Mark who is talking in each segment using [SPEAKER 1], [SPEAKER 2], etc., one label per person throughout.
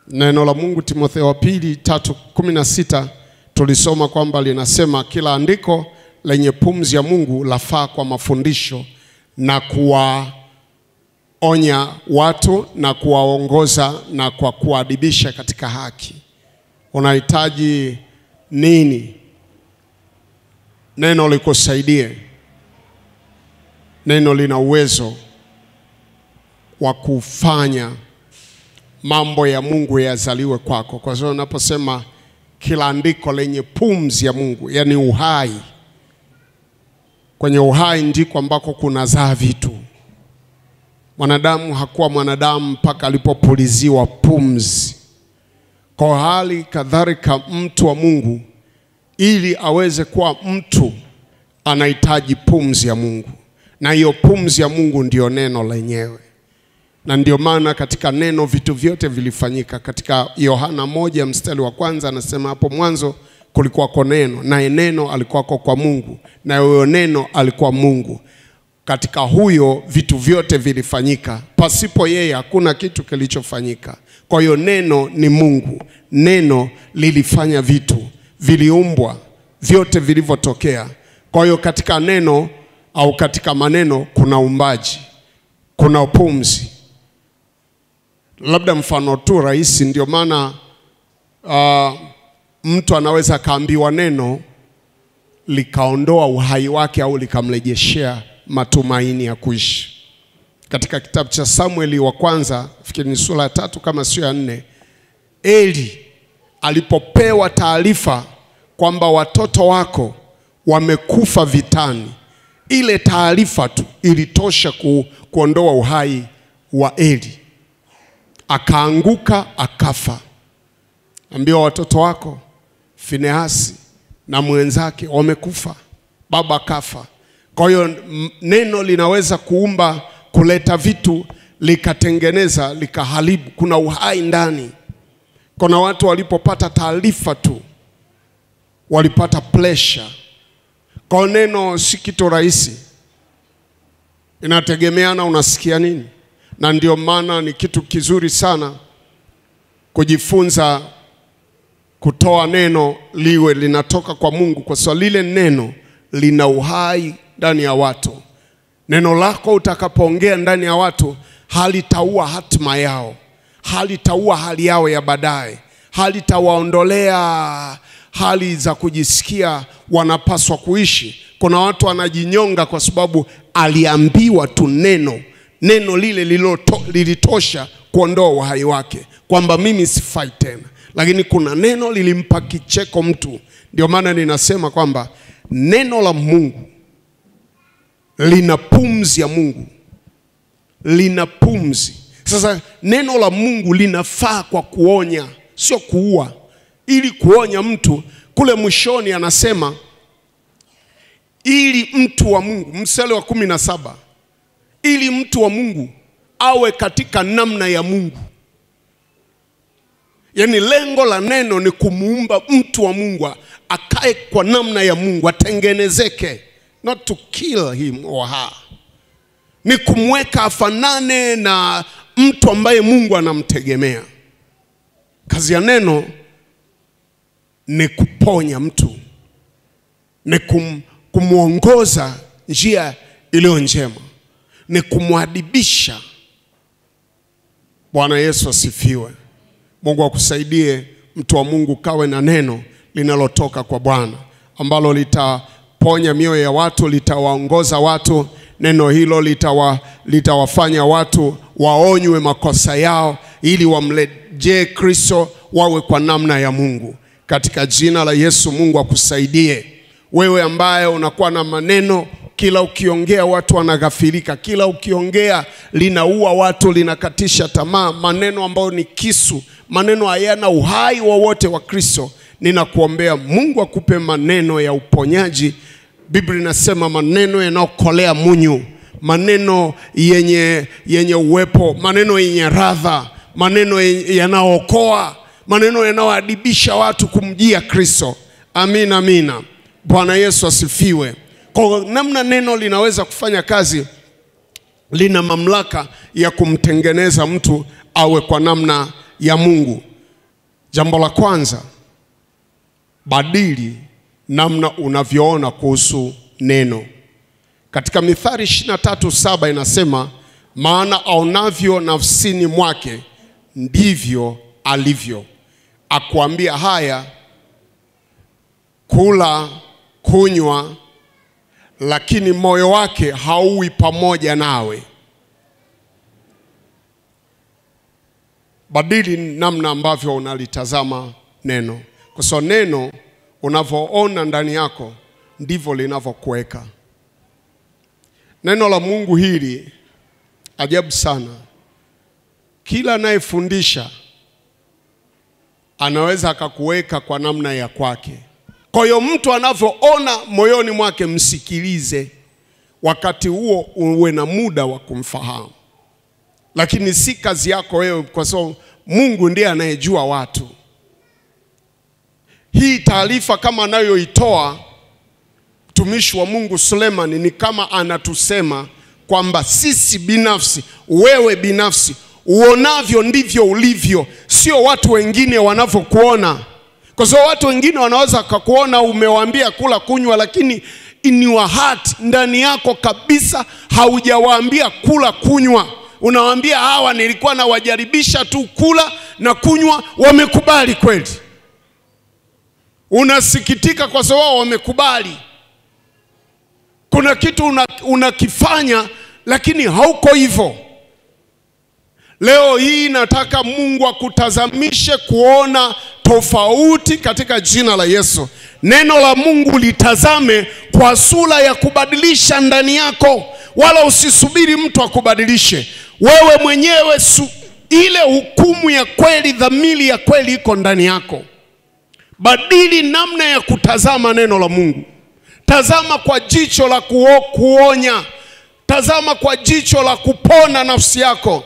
[SPEAKER 1] Neno la Mungu Timotheo wa pili 3:16 tulisoma kwamba linasema kila andiko lenye pumzi ya Mungu lafaa kwa mafundisho na kuwaonya watu na kuwaongoza na kwa kuadibisha katika haki. Unahitaji nini? Neno likusaidie. Neno lina uwezo wa kufanya mambo ya Mungu yazaliwe kwako. Kwa sababu unaposema kila andiko lenye pumzi ya Mungu, yani uhai. Kwenye uhai ndiko ambako kunazaa vitu. Mwanadamu hakuwa mwanadamu mpaka alipopuliziwa pumzi. Kwa hali kadhalika mtu wa Mungu ili aweze kuwa mtu anahitaji pumzi ya Mungu. Na hiyo pumzi ya Mungu ndio neno lenyewe. Na ndio maana katika neno vitu vyote vilifanyika. Katika Yohana 1:1 anasema hapo mwanzo kulikuwa kwa neno, na neno alikuwa kwa Mungu, na huyo neno alikuwa Mungu. Katika huyo vitu vyote vilifanyika. Pasipo yeye hakuna kitu kilichofanyika. Kwa hiyo neno ni Mungu. Neno lilifanya vitu, viliumbwa, vyote vilivyotokea. Kwa hiyo katika neno au katika maneno kuna umbaji, kuna pumzi. Labda mfano tu rahisi, ndio maana mtu anaweza kaambiwa neno likaondoa uhai wake au likamrejeshea matumaini ya kuishi. Katika kitabu cha Samueli wa kwanza, fikiri ni sura ya 3 kama sio ya 4, Eli alipopewa taarifa kwamba watoto wako wamekufa vitani, ile taarifa tu ilitosha kuondoa uhai wa Eli. Akaanguka akafa. Ambiwa watoto wako Finehasi na mwenzake wamekufa, baba kafa. Kwa hiyo neno linaweza kuumba, kuleta vitu, likatengeneza, likaharibu. Kuna uhai ndani. Kuna watu walipopata taarifa tu walipata pressure. Kwa neno si kitu rahisi. Inategemeana unasikia nini. Na ndio maana ni kitu kizuri sana kujifunza kutoa neno liwe linatoka kwa Mungu, kwa sababu lile neno lina uhai ndani ya watu. Neno lako utakapoongea ndani ya watu halitaua hatima yao, halitaua hali yao ya baadaye, halitawaondolea hali za kujisikia wanapaswa kuishi. Kuna watu wanajinyonga kwa sababu aliambiwa tu neno lile lilitosha kuondoa uhai wake, kwamba mimi sifai tena. Lakini kuna neno lilimpa kicheko mtu. Ndio maana ninasema kwamba neno la Mungu lina pumzi ya Mungu. Lina pumzi. Sasa neno la Mungu linafaa kwa kuonya, sio kuua. Ili kuonya mtu, kule mwishoni anasema ili mtu wa Mungu, mstari wa 17, ili mtu wa Mungu awe katika namna ya Mungu. Yani lengo la neno ni kumuumba mtu wa Mungu akae kwa namna ya Mungu, atengenezeke, not to kill him or her. Ni kumweka afanane na mtu ambaye Mungu anamtegemea. Kazi ya neno ni kuponya mtu, ni kumuongoza njia iliyo njema, ni kumwadibisha. Bwana Yesu asifiwe. Mungu akusaidie mtu wa Mungu, kawe na neno linalotoka kwa Bwana ambalo litaponya mioyo ya watu, litawaongoza watu. Neno hilo litawafanya watu waonywe makosa yao ili wamrejee Kristo, wawe kwa namna ya Mungu. Katika jina la Yesu, Mungu akusaidie. Wewe ambaye unakuwa na maneno kila ukiongea watu wanaghafilika, kila ukiongea linaua watu, linakatisha tamaa, maneno ambayo ni kisu, maneno hayana uhai wowote wa Kristo, ninakuombea Mungu akupe maneno ya uponyaji. Biblia inasema maneno yanayokolea munyu, maneno yenye uwepo, maneno yenye radha, maneno yanaookoa, maneno yanayoadibisha watu kumjia Kristo. Amina, amina. Bwana Yesu asifiwe. Kwa namna neno linaweza kufanya kazi, lina mamlaka ya kumtengeneza mtu awe kwa namna ya Mungu. Jambo la kwanza, badili namna unavyoona kuhusu neno. Katika Mithali 23:7 inasema, maana aonavyo nafsini mwake ndivyo alivyo. Akuambia haya, kula, kunywa, lakini moyo wake hauwi pamoja nawe. Badili namna ambavyo unalitazama neno. Kwa sababu neno unavyoona ndani yako ndivyo linavyokuweka. Neno la Mungu hili ajabu sana. Kila anayefundisha anaweza akakuweka kwa namna ya kwake. Kwa hiyo mtu anavyoona moyoni mwake msikilize, wakati huo uwe na muda wa kumfahamu. Lakini si kazi yako wewe, kwa sababu Mungu ndiye anayejua watu. Hii taarifa kama anayoitoa mtumishi wa Mungu Suleiman ni kama anatusema kwamba sisi binafsi, wewe binafsi, uonavyo ndivyo ulivyo, sio watu wengine wanavyokuona. Kwa sababu watu wengine wanaweza kukuona umewaambia kula kunywa, lakini in your heart, ndani yako kabisa haujawaambia kula kunywa. Unawaambia hawa nilikuwa na wajaribisha tu kula na kunywa, wamekubali kweli. Unasikitika kwa sababu wamekubali. Kuna kitu unakifanya lakini hauko hivyo. Leo hii nataka Mungu akutazamishe kuona tofauti katika jina la Yesu. Neno la Mungu litazame kwa sura ya kubadilisha ndani yako, wala usisubiri mtu akubadilishe. Wewe mwenyewe ile hukumu ya kweli, dhamiri ya kweli iko ndani yako. Badili namna ya kutazama neno la Mungu. Tazama kwa jicho la kuonya. Tazama kwa jicho la kupona nafsi yako.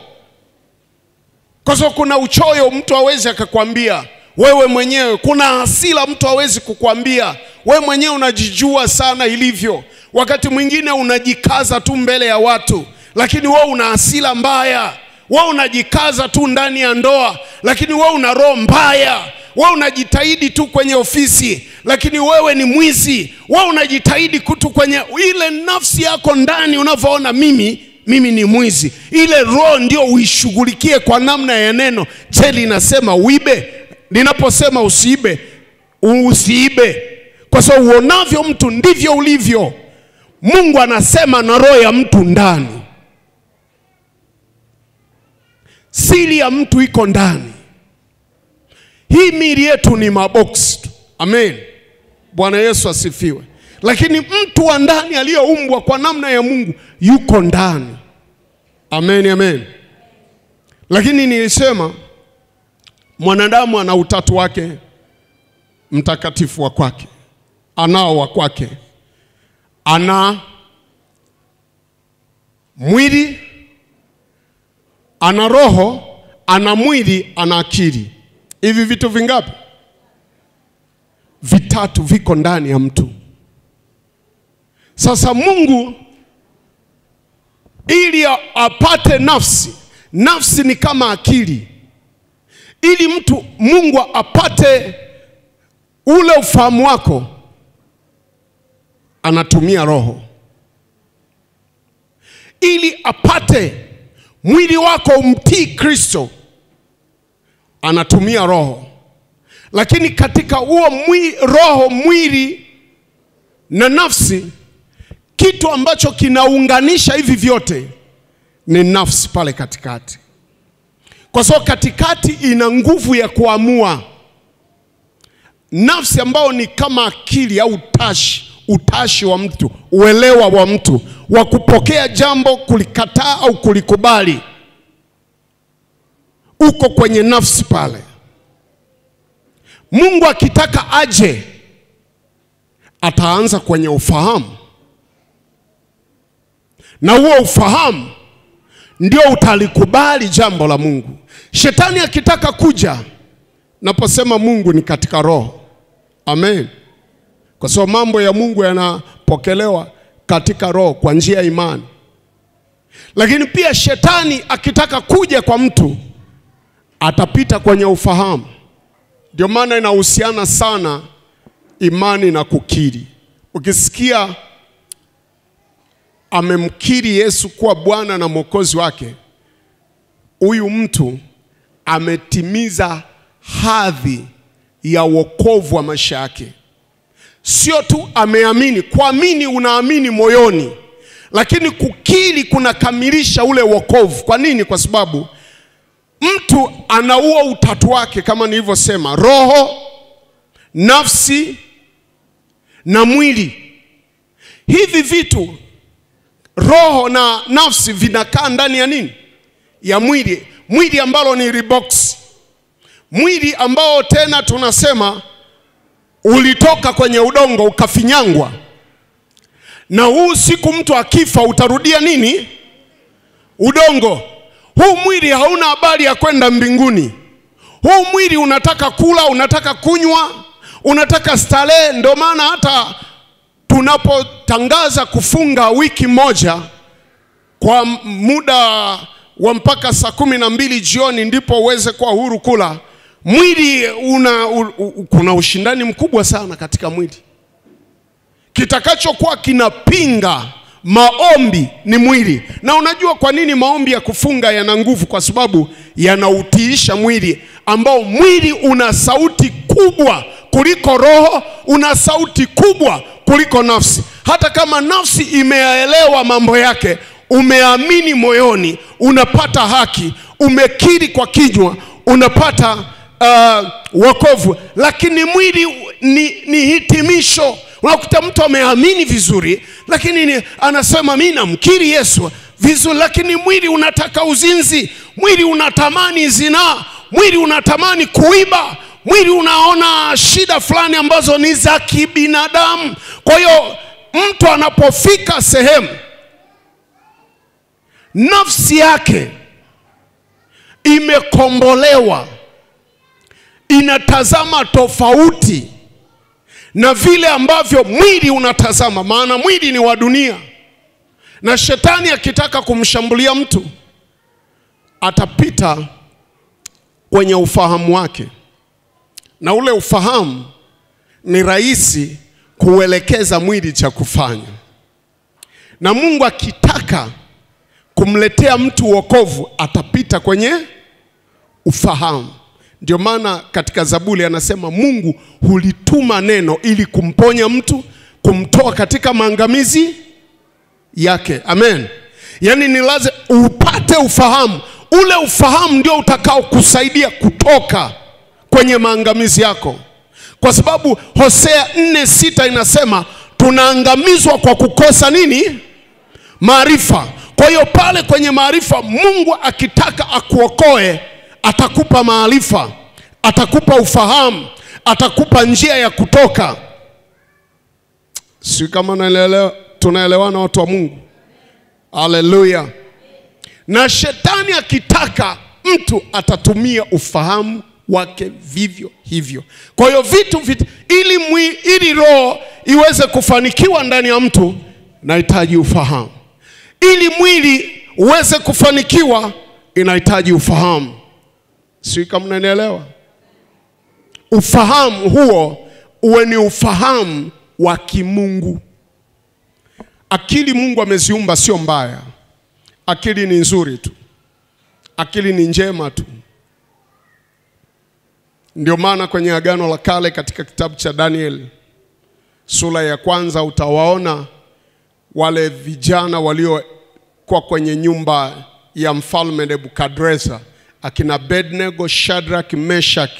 [SPEAKER 1] Kwa sababu kuna uchoyo mtu hawezi akakwambia wewe mwenyewe. Kuna hasira mtu hawezi kukwambia wewe mwenyewe, unajijua sana ilivyo. Wakati mwingine unajikaza tu mbele ya watu, lakini wewe una hasira mbaya. Wewe unajikaza tu ndani ya ndoa, lakini wewe una roho mbaya. Wewe unajitahidi tu kwenye ofisi, lakini wewe ni mwizi. Wewe unajitahidi kutu kwenye ile nafsi yako ndani, unavyoona mimi ni mwizi. Ile roho ndio uishughulikie kwa namna ya neno. Je, linasema uibe? Linaposema usiibe, usiibe. Kwa sababu uonavyo mtu ndivyo ulivyo. Mungu anasema na roho ya mtu ndani. Siri ya mtu iko ndani. Hii miili yetu ni maboksi tu. Amen. Bwana Yesu asifiwe. Lakini mtu wa ndani aliyeumbwa kwa namna ya Mungu yuko ndani. Amen, amen. Lakini nilisema mwanadamu ana utatu wake mtakatifu wa kwake. Anao wa kwake. Ana mwili, ana roho, ana mwili, ana akili. Hivi vitu vingapi? Vitatu viko ndani ya mtu. Sasa Mungu ili apate nafsi, nafsi ni kama akili. Ili Mungu apate ule ufahamu wako, anatumia roho. Ili apate mwili wako umtii Kristo, anatumia roho. Lakini katika huo roho, mwili na nafsi, kitu ambacho kinaunganisha hivi vyote ni nafsi pale katikati. Kwa sababu katikati ina nguvu ya kuamua. Nafsi ambao ni kama akili au utashi wa mtu, uelewa wa mtu wa kupokea jambo, kulikataa au kulikubali, uko kwenye nafsi pale. Mungu akitaka aje, ataanza kwenye ufahamu. Na huo ufahamu ndio utalikubali jambo la Mungu. Shetani akitaka kuja, naposema Mungu ni katika roho. Amen. Kwa sababu mambo ya Mungu yanapokelewa katika roho kwa njia ya imani. Lakini pia shetani akitaka kuja kwa mtu, atapita kwenye ufahamu. Ndio maana inahusiana sana imani na kukiri. Ukisikia amemkiri Yesu kuwa Bwana na Mwokozi wake, huyu mtu ametimiza hadhi ya wokovu wa maisha yake. Sio tu ameamini, kuamini unaamini moyoni, lakini kukiri kunakamilisha ule wokovu. Kwa nini? Kwa sababu mtu anaua utatu wake kama nilivyosema, roho, nafsi na mwili. Hivi vitu, roho na nafsi, vinakaa ndani ya nini? Ya mwili. Mwili ambalo ni rebox. Mwili ambao tena tunasema ulitoka kwenye udongo ukafinyangwa. Na huu siku mtu akifa utarudia nini? Udongo. Huu mwili hauna habari ya kwenda mbinguni. Huu mwili unataka kula, unataka kunywa, unataka starehe. Ndio maana hata tunapotangaza kufunga wiki moja kwa muda wa mpaka saa 12 jioni ndipo uweze kuwa huru kula, mwili kuna ushindani mkubwa sana katika mwili. Kitakachokuwa kinapinga maombi ni mwili. Na unajua kwa nini maombi ya kufunga yana nguvu? Kwa sababu yanautiisha mwili, ambao mwili una sauti kubwa kuliko roho, una sauti kubwa kuliko nafsi. Hata kama nafsi imeyaelewa mambo yake, umeamini moyoni, unapata haki, umekiri kwa kinywa, unapata wokovu. Lakini mwili ni hitimisho. Unakuta mtu ameamini vizuri, lakini anasema mimi namkiri Yesu vizuri, lakini mwili unataka uzinzi, mwili unatamani zinaa, mwili unatamani kuiba, mwili unaona shida fulani ambazo ni za kibinadamu. Kwa hiyo mtu anapofika sehemu nafsi yake imekombolewa, inatazama tofauti na vile ambavyo mwili unatazama. Maana mwili ni wa dunia, na shetani akitaka kumshambulia mtu atapita kwenye ufahamu wake, na ule ufahamu ni rahisi kuelekeza mwili cha kufanya. Na Mungu akitaka kumletea mtu wokovu atapita kwenye ufahamu. Ndio maana katika Zaburi anasema Mungu hulituma neno ili kumponya mtu, kumtoa katika maangamizi yake. Amen. Yani ni lazima upate ufahamu. Ule ufahamu ndio utakao kusaidia kutoka kwenye maangamizi yako. Kwa sababu Hosea 4:6 inasema tunaangamizwa kwa kukosa nini? Maarifa. Kwa hiyo pale kwenye maarifa, Mungu akitaka akuokoe atakupa maarifa, atakupa ufahamu, atakupa njia ya kutoka. Si kama tunaelewana watu wa Mungu? Haleluya. Na shetani akitaka mtu atatumia ufahamu wake vivyo hivyo. Kwa hiyo vitu ili roho iweze kufanikiwa ndani ya mtu inahitaji ufahamu. Ili mwili uweze kufanikiwa inahitaji ufahamu. Si kama mnanielewa? Ufahamu huo uwe ni ufahamu wa kimungu. Akili Mungu ameziumba sio mbaya. Akili ni nzuri tu. Akili ni njema tu. Ndio maana kwenye Agano la Kale katika kitabu cha Daniel sura ya 1 utawaona wale vijana waliokuwa kwenye nyumba ya mfalme Nebukadreza, akina Abednego, Shadrach, Meshach.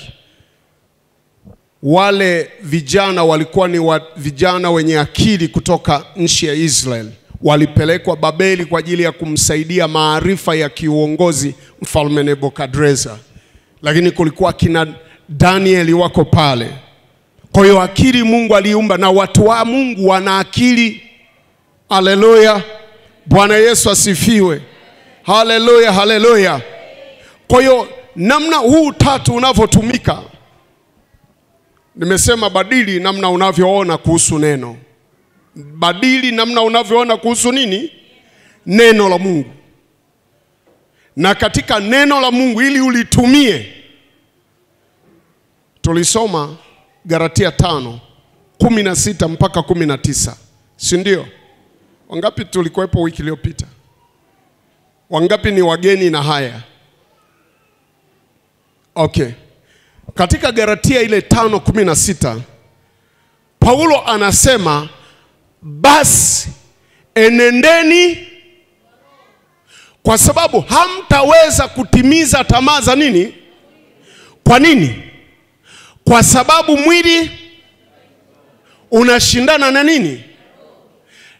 [SPEAKER 1] Wale vijana walikuwa ni vijana wenye akili kutoka nchi ya Israeli. Walipelekwa Babeli kwa ajili ya kumsaidia maarifa ya kiuongozi mfalme Nebukadreza. Lakini kulikuwa kina Danieli wako pale. Kwa hiyo akili Mungu aliumba, na watu wa Mungu wana akili. Haleluya. Bwana Yesu asifiwe. Haleluya, haleluya. Kwa hiyo namna huu tatu unavyotumika, nimesema badili namna unavyoona kuhusu neno. Badili namna unavyoona kuhusu nini? Neno la Mungu. Na katika neno la Mungu ili ulitumie, tulisoma Galatia 5:16 mpaka 19. Si ndio? Wangapi tulikuwepo wiki iliyopita? Wangapi ni wageni na haya? Okay. Katika Galatia ile 5:16 Paulo anasema basi enendeni, kwa sababu hamtaweza kutimiza tamaa za nini? Kwa nini? Kwa sababu mwili unashindana na nini?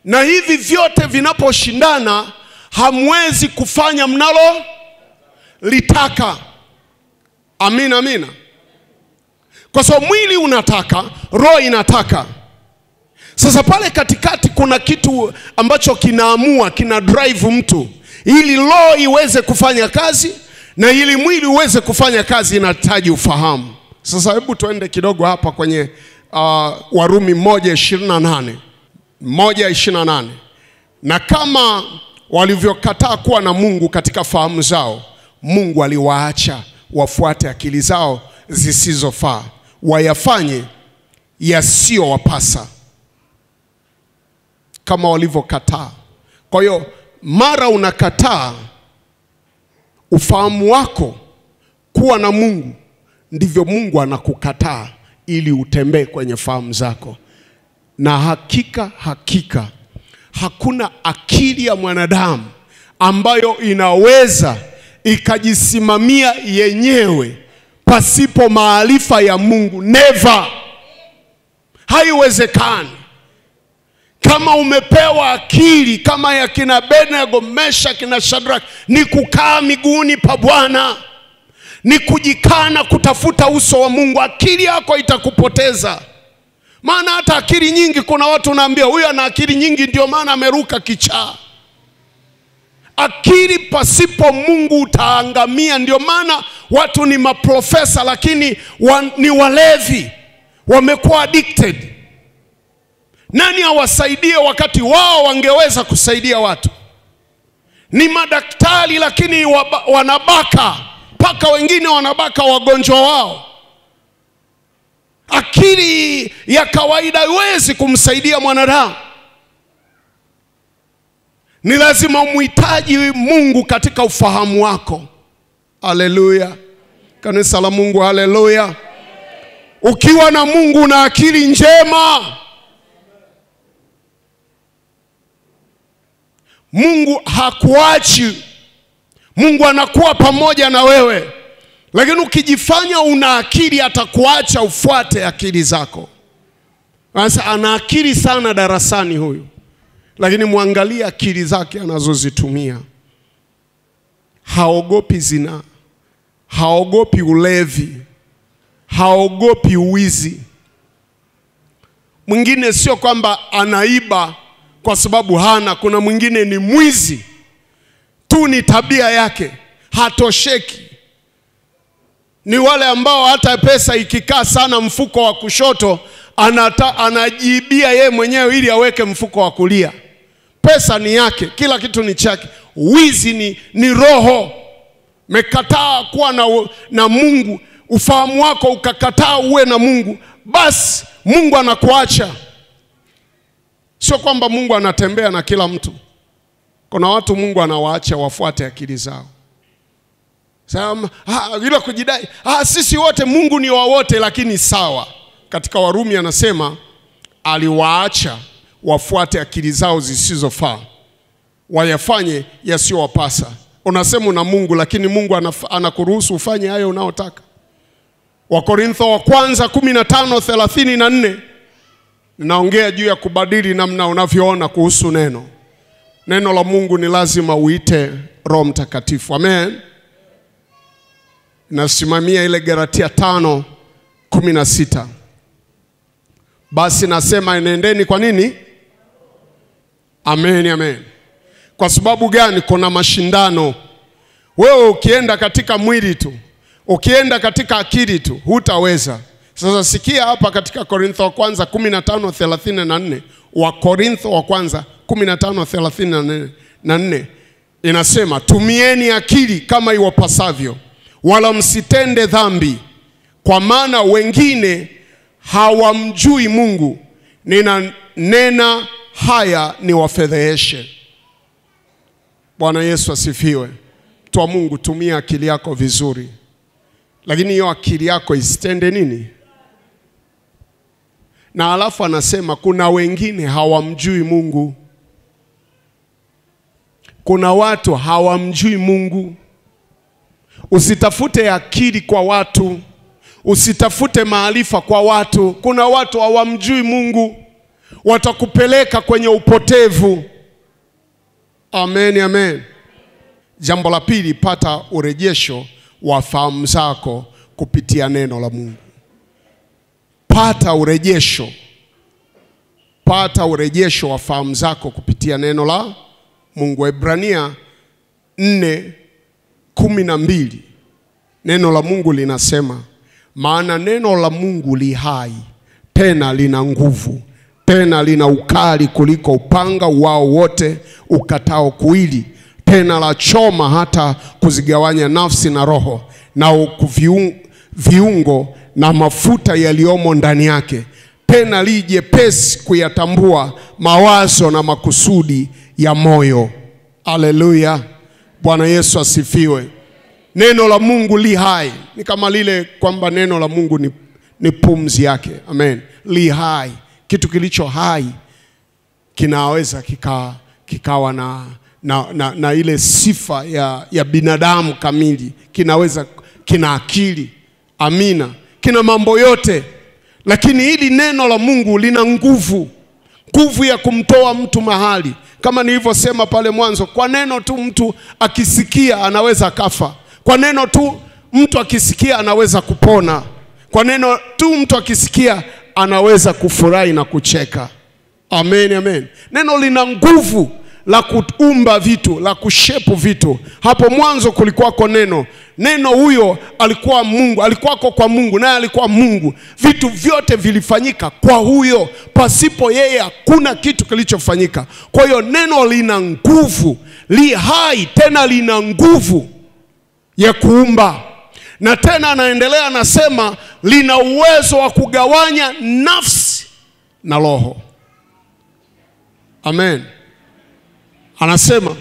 [SPEAKER 1] Na hivi vyote vinaposhindana hamwezi kufanya mnalo litaka. Amina, amina. Kwa sababu mwili unataka, roho inataka. Sasa pale katikati kuna kitu ambacho kinaamua, kina drive mtu. Ili roho iweze kufanya kazi na ili mwili uweze kufanya kazi inahitaji ufahamu. Sasa hebu tuende kidogo hapa kwenye Warumi 1:28. 1:28. Na kama walivyokataa kuwa na Mungu katika fahamu zao, Mungu aliwaacha wafuate akili zao zisizofaa, wayafanye yasiyowapasa kama walivyokataa. Kwa hiyo mara unakataa ufahamu wako kuwa na Mungu, ndivyo Mungu anakukataa ili utembee kwenye fahamu zako. Na hakika hakuna akili ya mwanadamu ambayo inaweza ikajisimamia yenyewe pasipo maarifa ya Mungu. Never. Haiwezekani. Kama umepewa akili kama ya kina Abednego, Meshaki na Shadraka, ni kukaa miguuni pa Bwana, ni kujikana kutafuta uso wa Mungu, akili yako itakupoteza. Maana hata akili nyingi, kuna watu naambia huyu ana akili nyingi ndio maana ameruka kichaa. Akili pasipo Mungu utaangamia. Ndio maana watu ni maprofesa lakini ni walevi, wamekuwa addicted. Nani awasaidie wakati wao wangeweza kusaidia watu? Ni madaktari lakini wanabaka, mpaka wengine wanabaka wagonjwa wao. Akili ya kawaida haiwezi kumsaidia mwanadamu. Ni lazima umhitaji Mungu katika ufahamu wako. Haleluya. Kanisa la Mungu, haleluya. Ukiwa na Mungu na akili njema, Mungu hakuachi. Mungu anakuwa pamoja na wewe. Lakini ukijifanya una akili, atakuacha ufuate akili zako. Sasa ana akili sana darasani huyu, lakini muangalie akili zake anazozitumia. Haogopi zina, haogopi ulevi, haogopi uwizi. Mwingine sio kwamba anaiba kwa sababu hana. Kuna mwingine ni mwizi tu, ni tabia yake, hatosheki. Ni wale ambao hata pesa ikikaa sana mfuko wa kushoto anajibia ye mwenyewe ili aweke mfuko wa kulia. Pesa ni yake, kila kitu ni chake. Wizi ni roho. Mekataa kuwa na Mungu, ufahamu wako ukakataa uwe na Mungu, basi Mungu anakuacha. Sio kwamba Mungu anatembea na kila mtu. Kuna watu Mungu anawaacha wafuate akili zao. Sasa bila kujidai, sisi wote Mungu ni wa wote, lakini sawa. Katika Warumi anasema aliwaacha wafuate akili zao zisizofaa, wayafanye yasiyowapasa. Unasema una Mungu lakini Mungu anakuruhusu ufanye hayo unaotaka. Wakorintho wa kwanza 15:34 naongea juu ya kubadili namna unavyoona kuhusu neno. Neno la Mungu ni lazima uite Roho Mtakatifu. Amen. Nasimamia ile Galatia 5:16. Basi nasema enendeni kwa nini? Amen, amen. Kwa sababu gani? Kuna mashindano. Wewe ukienda katika mwili tu, ukienda katika akili tu, hutaweza. Sasa sikia hapa katika Korintho wa kwanza 15:34. Wa Korintho wa kwanza 15:34 inasema, tumieni akili kama iwapasavyo, wala msitende dhambi, kwa maana wengine hawamjui Mungu. Ninanena haya niwafedheheshe. Bwana Yesu asifiwe. Mtu wa Mungu, tumia akili yako vizuri. Lakini hiyo akili yako isitende nini? Na alafu anasema kuna wengine hawamjui Mungu. Kuna watu hawamjui Mungu. Usitafute akili kwa watu. Usitafute maarifa kwa watu. Kuna watu hawamjui Mungu. Watakupeleka kwenye upotevu. Amen, amen. Jambo la pili, pata urejesho wa fahamu zako kupitia neno la Mungu. Pata urejesho. Pata urejesho wa fahamu zako kupitia neno la Mungu. Ebrania 4:12. Neno la Mungu linasema, maana neno la Mungu li hai, tena lina nguvu, tena lina ukali kuliko upanga wao wote ukatao kuwili, tena la choma hata kuzigawanya nafsi na roho na viungo na mafuta yaliomo ndani yake, tena li jepesi kuyatambua mawazo na makusudi ya moyo. Haleluya. Bwana Yesu asifiwe. Neno la Mungu li hai. Ni kama lile kwamba neno la Mungu ni pumzi yake. Amen. Li hai. Kitu kilicho hai kinaweza kikawa na ile sifa ya binadamu kamili. Kinaweza, kina akili. Amina. Kina mambo yote. Lakini hili neno la Mungu lina nguvu. Nguvu ya kumtoa mtu mahali. Kama nilivyosema pale mwanzo, kwa neno tu mtu akisikia anaweza kafa. Kwa neno tu mtu akisikia anaweza kupona. Kwa neno tu mtu akisikia anaweza kufurahi na kucheka. Amen, amen. Neno lina nguvu la kuumba vitu, la kushepu vitu. Hapo mwanzo kulikuwako neno. Neno huyo alikuwa Mungu, alikuwako kwa Mungu, naye alikuwa Mungu. Vitu vyote vilifanyika kwa huyo. Pasipo yeye hakuna kitu kilichofanyika. Kwa hiyo neno lina nguvu, li hai, tena lina nguvu ya kuumba. Na tena anaendelea anasema lina uwezo wa kugawanya nafsi na roho. Amen. Anasema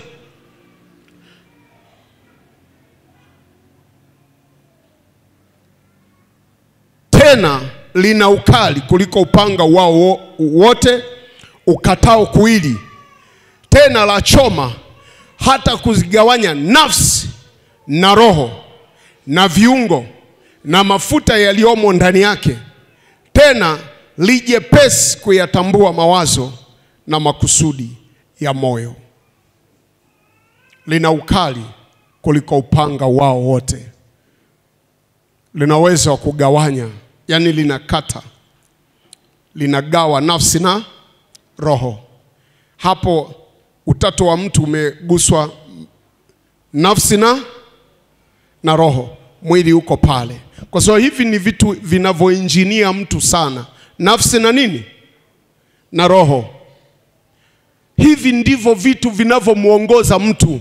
[SPEAKER 1] tena lina ukali kuliko upanga wao wote ukatao kuwili, tena la choma hata kuzigawanya nafsi na roho na viungo na mafuta yaliomo ndani yake, tena lijepesi kuyatambua mawazo na makusudi ya moyo. Lina ukali kuliko upanga wao wote. Linaweza kugawanya, yani linakata, linagawa nafsi na roho. Hapo utatu wa mtu umeguswa, nafsi na roho. Mwili uko pale. Kwa sababu hivi ni vitu vinavyoinjinia mtu sana. Nafsi na nini? Na roho. Hivi ndivyo vitu vinavyomuongoza mtu.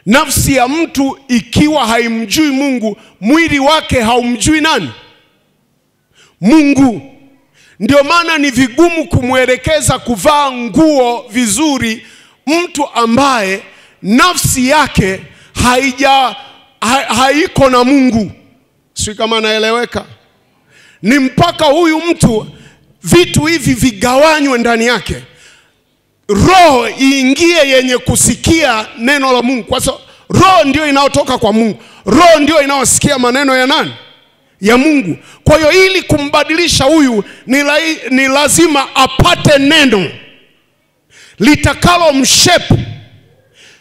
[SPEAKER 1] Nafsi ya mtu ikiwa haimjui Mungu, mwili wake haumjui nani? Mungu. Ndio maana ni vigumu kumwelekeza kuvaa nguo vizuri mtu ambaye nafsi yake haiko na Mungu. Sio kama naeleweka? Ni mpaka huyu mtu vitu hivi vigawanywe ndani yake. Roho iingie yenye kusikia neno la Mungu. Kwa sababu roho ndio inayotoka kwa Mungu. Roho ndio inayosikia maneno ya nani? Ya Mungu. Kwa hiyo ili kumbadilisha huyu ni lazima apate neno litakalo mshepu.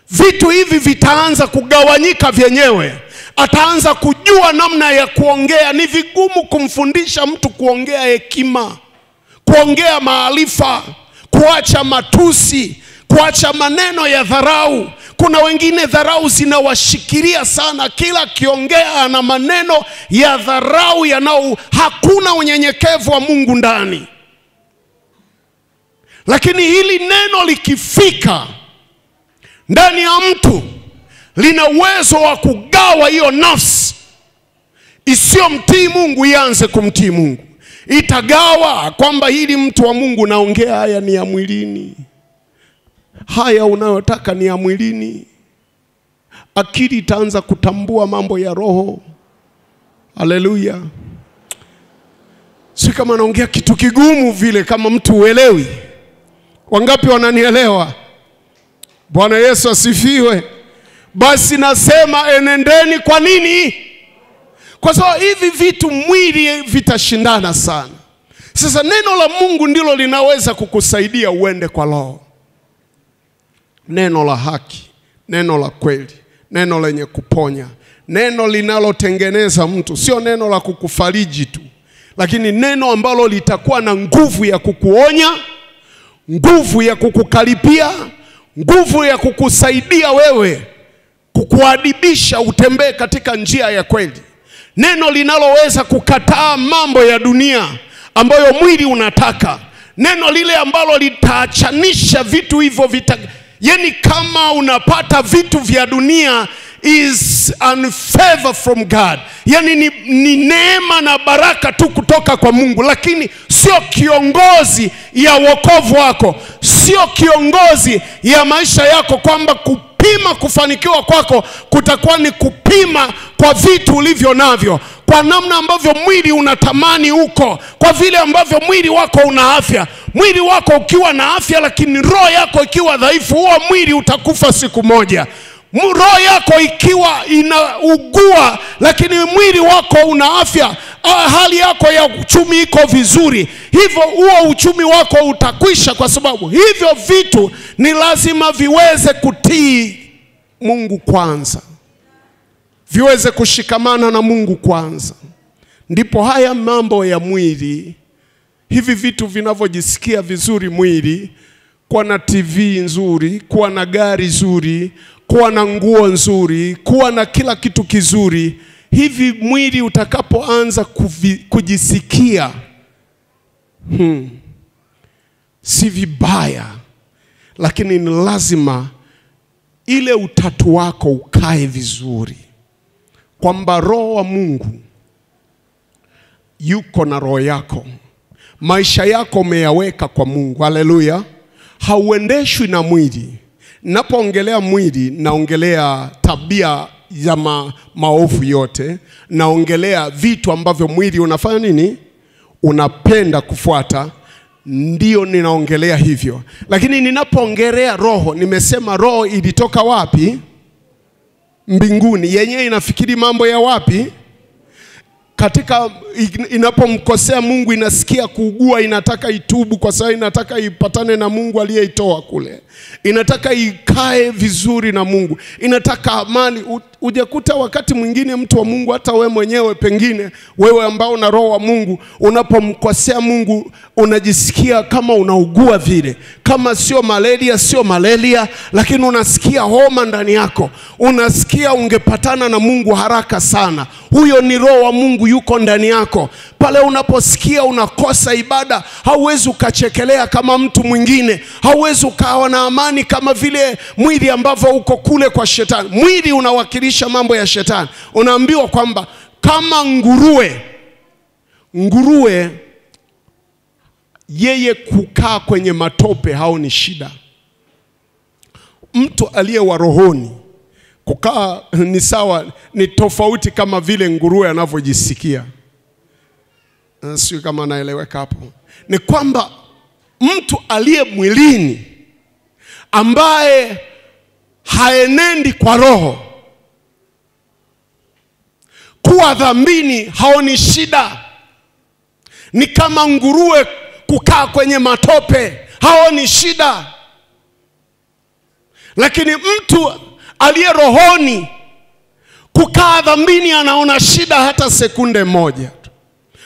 [SPEAKER 1] Vitu hivi vitaanza kugawanyika vyenyewe. Ataanza kujua namna ya kuongea. Ni vigumu kumfundisha mtu kuongea hekima, kuongea maarifa, kuacha matusi, kuacha maneno ya dharau. Kuna wengine dharau zinawashikilia sana, kila kiongea ana maneno ya dharau hakuna unyenyekevu wa Mungu ndani. Lakini hili neno likifika ndani ya mtu, lina uwezo wa kugawa hiyo nafsi isiyomtii Mungu ianze kumtii Mungu. Itagawa kwamba hili mtu wa Mungu naongea haya ni ya mwilini, haya unayotaka ni ya mwilini. Akili itaanza kutambua mambo ya roho. Haleluya. Si kama naongea kitu kigumu vile kama mtu uelewi. Wangapi wananielewa? Bwana Yesu asifiwe. Basi nasema enendeni. Kwa nini? Kwa sababu hivi vitu mwili vitashindana sana. Sasa neno la Mungu ndilo linaweza kukusaidia uende kwa roho. Neno la haki, neno la kweli, neno lenye kuponya, neno linalotengeneza mtu, sio neno la kukufariji tu, lakini neno ambalo litakuwa na nguvu ya kukuonya, nguvu ya kukukaripia, nguvu ya kukusaidia wewe, kukuadibisha utembee katika njia ya kweli. Neno linaloweza kukataa mambo ya dunia ambayo mwili unataka. Neno lile ambalo litaachanisha vitu hivyo yani kama unapata vitu vya dunia is unfavor from God. Yani ni neema na baraka tu kutoka kwa Mungu, lakini sio kiongozi ya wokovu wako, sio kiongozi ya maisha yako, kwamba kupima kufanikiwa kwako kutakuwa ni kupima kwa vitu ulivyo navyo, kwa namna ambavyo mwili unatamani huko, kwa vile ambavyo mwili wako una afya. Mwili wako ukiwa na afya lakini roho yako ikiwa dhaifu, huo mwili utakufa siku moja. Roho yako ikiwa inaugua lakini mwili wako una afya, hali yako ya uchumi iko vizuri, hivyo huo uchumi wako utakwisha, kwa sababu hivyo vitu ni lazima viweze kutii Mungu kwanza, viweze kushikamana na Mungu kwanza. Ndipo haya mambo ya mwili, hivi vitu vinavyojisikia vizuri mwili, kuwa na TV nzuri, kuwa na gari nzuri, kuwa na nguo nzuri, kuwa na kila kitu kizuri, hivi mwili utakapoanza kujisikia si vibaya, lakini ni lazima ile utatu wako ukae vizuri, kwamba roho wa Mungu yuko na roho yako, maisha yako umeyaweka kwa Mungu. Haleluya. Hauendeshwi na mwili. Napoongelea mwili naongelea tabia ya maovu yote, naongelea vitu ambavyo mwili unafanya nini? Unapenda kufuata, ndio ninaongelea hivyo. Lakini ninapoongelea roho, nimesema roho ilitoka wapi? Mbinguni. Yenyewe inafikiri mambo ya wapi? Katika inapomkosea Mungu inasikia kuugua, inataka itubu kwa sababu inataka ipatane na Mungu aliyeitoa kule. Inataka ikae vizuri na Mungu, inataka amani. Ujakuta wakati mwingine mtu wa Mungu, hata wewe mwenyewe, pengine wewe ambao una roho wa Mungu, unapomkosea Mungu unajisikia kama unaugua vile, kama sio malaria, lakini unasikia homa ndani yako, unasikia ungepatana na Mungu haraka sana. Huyo ni roho wa Mungu yuko ndani yako. Pale unaposikia unakosa ibada, hauwezi ukachekelea kama mtu mwingine, hauwezi ukawa na amani kama vile mwili ambavyo uko kule kwa shetani. Mwili unawakilisha mambo ya shetani. Unaambiwa kwamba kama nguruwe yeye kukaa kwenye matope haoni shida. Mtu aliye wa rohoni kukaa ni sawa, ni tofauti kama vile nguruwe anavyojisikia. Sio kama naeleweka hapo. Ni kwamba mtu aliye mwilini ambaye haenendi kwa roho, kuwa dhambini haoni shida. Ni kama nguruwe kukaa kwenye matope haoni shida. Lakini mtu aliye rohoni kukaa dhambini anaona shida, hata sekunde moja tu,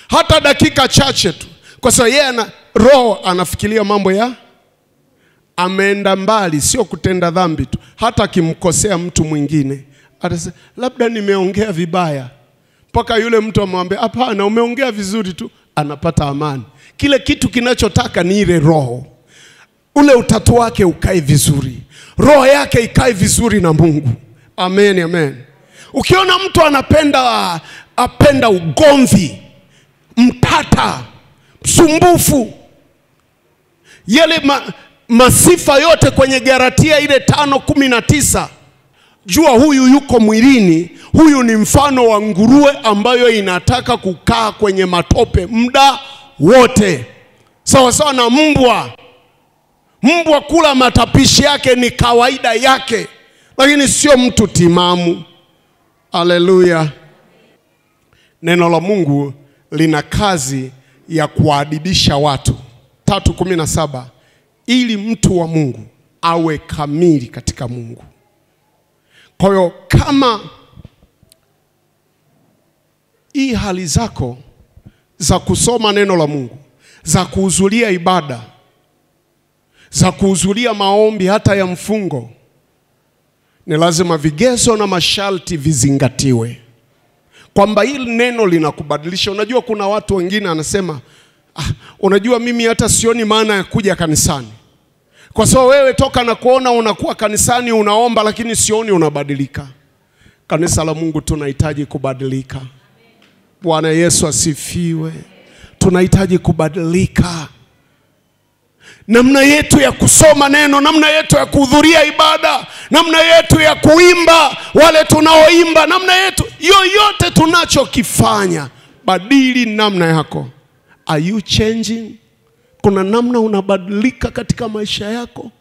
[SPEAKER 1] hata dakika chache tu, kwa sababu yeye ana roho, anafikiria mambo ya ameenda mbali, sio kutenda dhambi tu. Hata akimkosea mtu mwingine atasema labda nimeongea vibaya, mpaka yule mtu amwambia hapana, umeongea vizuri tu, anapata amani. Kile kitu kinachotaka ni ile roho, ule utatu wake ukae vizuri, roho yake ikae vizuri na Mungu. Amen, amen. Ukiona mtu anapenda apenda ugomvi, mtata, msumbufu. Yale masifa yote kwenye Galatia ile 5:19. Jua huyu yuko mwilini, huyu ni mfano wa nguruwe ambayo inataka kukaa kwenye matope muda wote. Sawa sawa na mbwa. Mbwa kula matapishi yake ni kawaida yake, lakini sio mtu timamu. Haleluya. Neno la Mungu lina kazi ya kuadibisha watu. 3:17, ili mtu wa Mungu awe kamili katika Mungu. Kwa hiyo kama hii hali zako za kusoma neno la Mungu, za kuhudhuria ibada, za kuhudhuria maombi hata ya mfungo, ni lazima vigezo na masharti vizingatiwe, kwamba hili neno linakubadilisha. Unajua kuna watu wengine anasema, unajua mimi hata sioni maana ya kuja kanisani, kwa sababu wewe toka na kuona unakuwa kanisani unaomba, lakini sioni unabadilika. Kanisa la Mungu tunahitaji kubadilika. Bwana Yesu asifiwe. Tunahitaji kubadilika. Namna yetu ya kusoma neno, namna yetu ya kuhudhuria ibada, namna yetu ya kuimba, wale tunaoimba, namna yetu yoyote tunachokifanya, badili namna yako. Are you changing? Kuna namna unabadilika katika maisha yako?